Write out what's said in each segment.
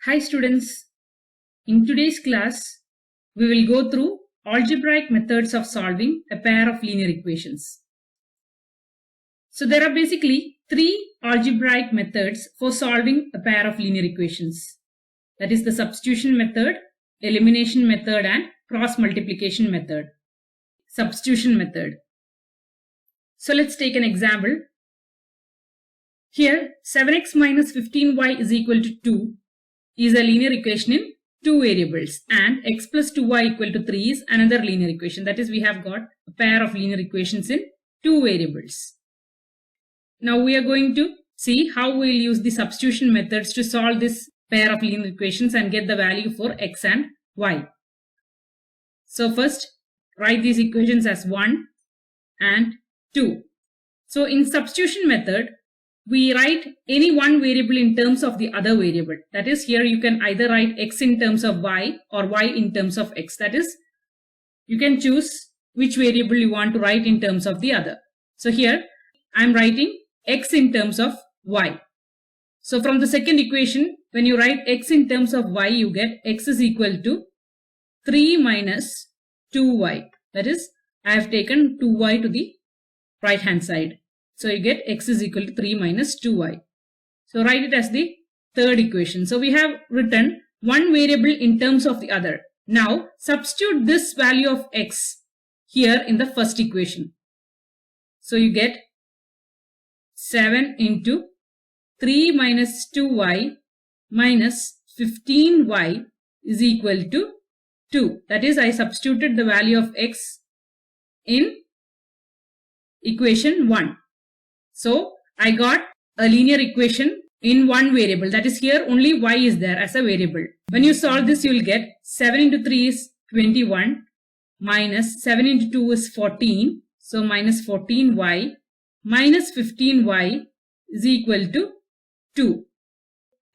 Hi students, in today's class, we will go through algebraic methods of solving a pair of linear equations. So there are basically three algebraic methods for solving a pair of linear equations. That is the substitution method, elimination method and cross multiplication method. Substitution method. So let's take an example. Here 7x minus 15y is equal to 2 is a linear equation in two variables, and x plus 2y equal to 3 is another linear equation. That is, we have got a pair of linear equations in two variables. Now we are going to see how we will use the substitution methods to solve this pair of linear equations and get the value for x and y. So first, write these equations as 1 and 2. So in substitution method, we write any one variable in terms of the other variable. That is, here you can either write x in terms of y or y in terms of x. That is, you can choose which variable you want to write in terms of the other. So here I am writing x in terms of y. So from the second equation, when you write x in terms of y, you get x is equal to 3 minus 2y. That is, I have taken 2y to the right hand side. So you get x is equal to 3 minus 2y. So write it as the third equation. So we have written one variable in terms of the other. Now substitute this value of x here in the first equation. So you get 7 into 3 minus 2y minus 15y is equal to 2. That is, I substituted the value of x in equation 1. So I got a linear equation in one variable. That is, here only y is there as a variable. When you solve this, you will get 7 into 3 is 21 minus 7 into 2 is 14. So minus 14y minus 15y is equal to 2.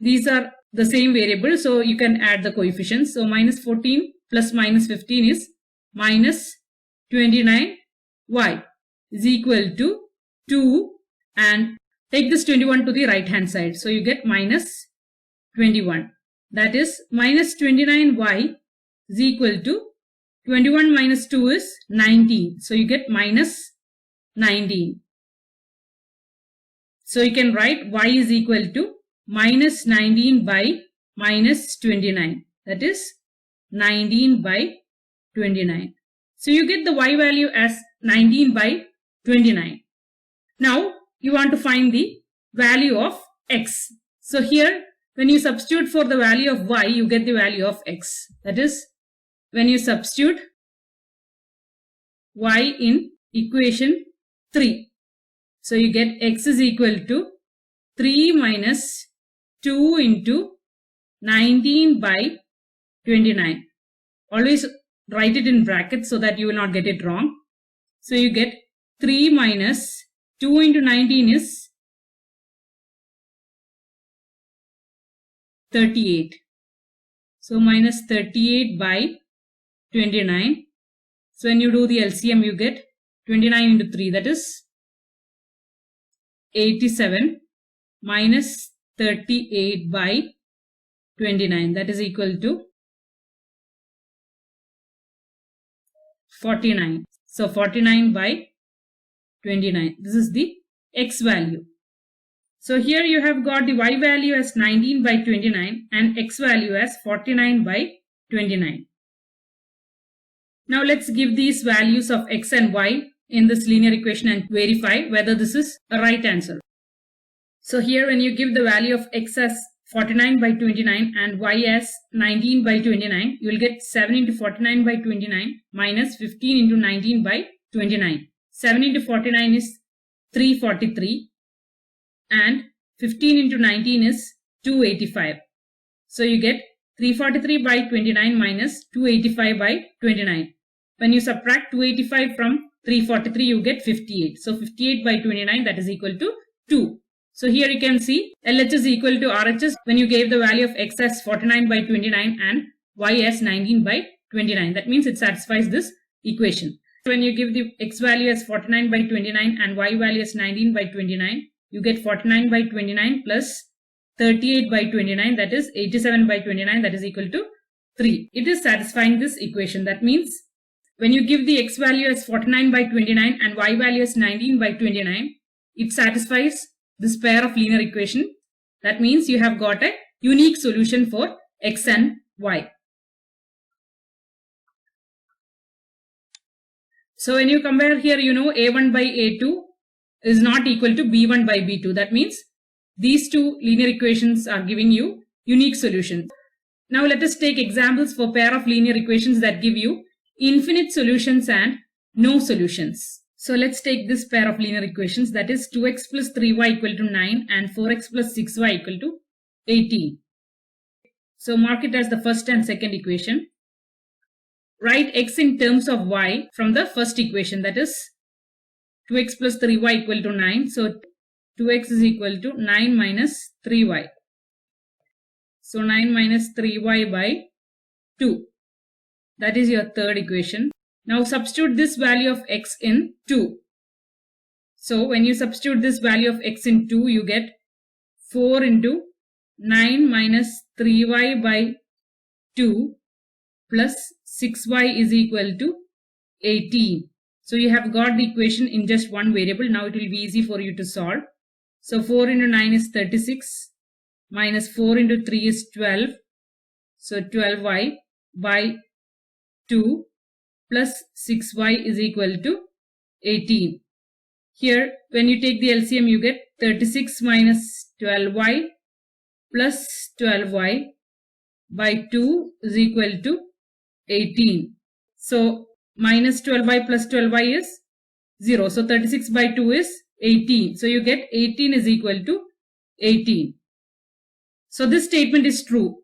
These are the same variable, so you can add the coefficients. So minus 14 plus minus 15 is minus 29y is equal to 2. And take this 21 to the right hand side. So you get minus 21. That is, minus 29y is equal to 21 minus 2 is 19. So you get minus 19. So you can write y is equal to minus 19 by minus 29. That is 19 by 29. So you get the y value as 19 by 29. Now you want to find the value of x. So here, when you substitute for the value of y, you get the value of x. That is, when you substitute y in equation 3. So you get x is equal to 3 minus 2 into 19 by 29. Always write it in brackets so that you will not get it wrong. So you get 3 minus 2 into 19 is 38. So minus 38 by 29. So when you do the LCM, you get 29 into 3, that is 87 minus 38 by 29, that is equal to 49. So 49 by 29. This is the x value. So here you have got the y value as 19 by 29 and x value as 49 by 29. Now let's give these values of x and y in this linear equation and verify whether this is a right answer. So here when you give the value of x as 49 by 29 and y as 19 by 29, you will get 7 into 49 by 29 minus 15 into 19 by 29. 7 into 49 is 343 and 15 into 19 is 285. So you get 343 by 29 minus 285 by 29. When you subtract 285 from 343, you get 58. So 58 by 29, that is equal to 2. So here you can see LHS is equal to RHS when you gave the value of x as 49 by 29 and y as 19 by 29. That means it satisfies this equation. When you give the x value as 49 by 29 and y value as 19 by 29, you get 49 by 29 plus 38 by 29, that is 87 by 29, that is equal to 3. It is satisfying this equation. That means when you give the x value as 49 by 29 and y value as 19 by 29, it satisfies this pair of linear equation. That means you have got a unique solution for x and y. So when you compare here, you know a1 by a2 is not equal to b1 by b2. That means these two linear equations are giving you unique solutions. Now let us take examples for pair of linear equations that give you infinite solutions and no solutions. So let's take this pair of linear equations, that is 2x plus 3y equal to 9 and 4x plus 6y equal to 18. So mark it as the first and second equation. Write x in terms of y from the first equation, that is 2x plus 3y equal to 9. So 2x is equal to 9 minus 3y. So 9 minus 3y by 2. That is your third equation. Now substitute this value of x in 2. So when you substitute this value of x in 2, you get 4 into 9 minus 3y by 2 plus 6y is equal to 18. So you have got the equation in just one variable. Now it will be easy for you to solve. So 4 into 9 is 36 minus 4 into 3 is 12. So 12y by 2 plus 6y is equal to 18. Here when you take the LCM, you get 36 minus 12y plus 12y by 2 is equal to 18. So minus 12y plus 12y is 0. So 36 by 2 is 18. So you get 18 is equal to 18. So this statement is true.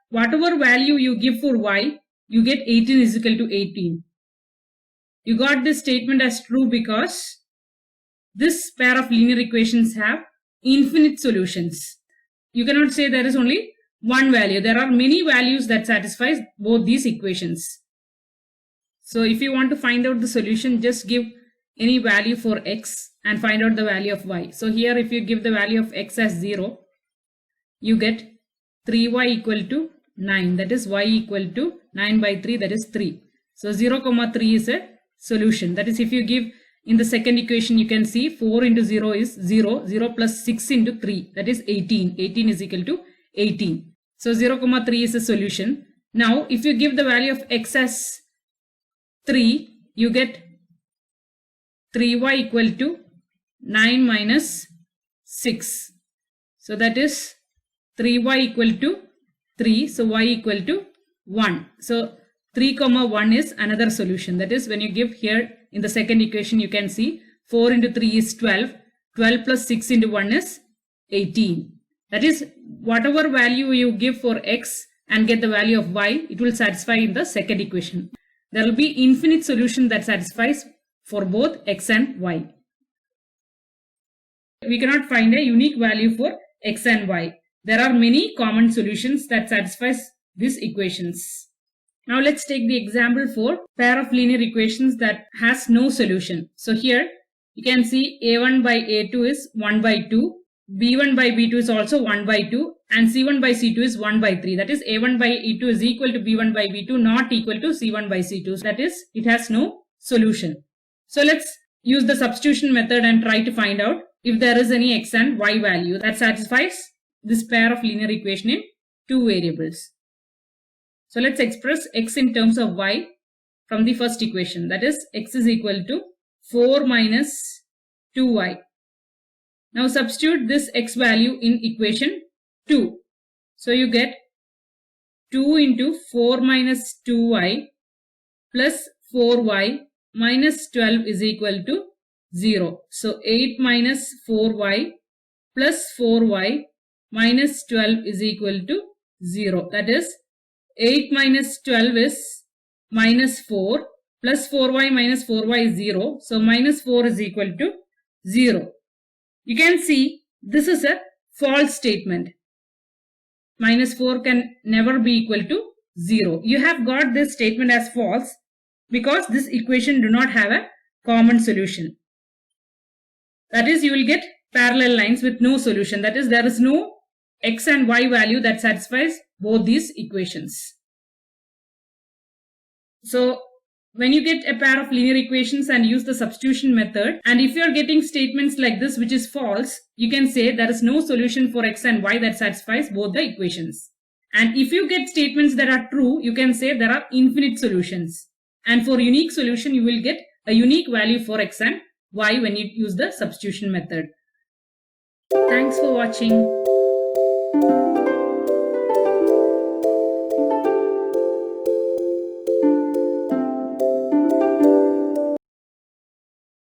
Whatever value you give for y, you get 18 is equal to 18. You got this statement as true because this pair of linear equations have infinite solutions. You cannot say there is only one value. There are many values that satisfies both these equations. So if you want to find out the solution, just give any value for x and find out the value of y. So here if you give the value of x as 0, you get 3y equal to 9. That is y equal to 9 by 3, that is 3. So 0, 3 is a solution. That is, if you give in the second equation, you can see 4 into 0 is 0. 0 plus 6 into 3, that is 18. 18 is equal to 18. So 0, 3 is a solution. Now if you give the value of x as 3, you get 3y equal to 9 minus 6. So that is 3y equal to 3. So y equal to 1. So 3, 1 is another solution. That is, when you give here in the second equation, you can see 4 into 3 is 12. 12 plus 6 into 1 is 18. That is, whatever value you give for x and get the value of y, it will satisfy in the second equation. There will be infinite solution that satisfies for both x and y. We cannot find a unique value for x and y. There are many common solutions that satisfies these equations. Now let's take the example for pair of linear equations that has no solution. So here you can see a1 by a2 is 1 by 2, b1 by b2 is also 1 by 2, and c1 by c2 is 1 by 3. That is, a1 by e2 is equal to b1 by b2, not equal to c1 by c2. That is, it has no solution. So let's use the substitution method and try to find out if there is any x and y value that satisfies this pair of linear equation in two variables. So let's express x in terms of y from the first equation. That is, x is equal to 4 minus 2y. Now substitute this x value in equation 2. So you get 2 into 4 minus 2y plus 4y minus 12 is equal to 0. So 8 minus 4y plus 4y minus 12 is equal to 0. That is, 8 minus 12 is minus 4 plus 4y minus 4y is 0. So minus 4 is equal to 0. You can see this is a false statement. Minus 4 can never be equal to 0. You have got this statement as false because this equation do not have a common solution. That is, you will get parallel lines with no solution. That is, there is no x and y value that satisfies both these equations. So when you get a pair of linear equations and use the substitution method, and if you are getting statements like this which is false, you can say there is no solution for x and y that satisfies both the equations. And if you get statements that are true, you can say there are infinite solutions. And for unique solution, you will get a unique value for x and y when you use the substitution method. Thanks for watching.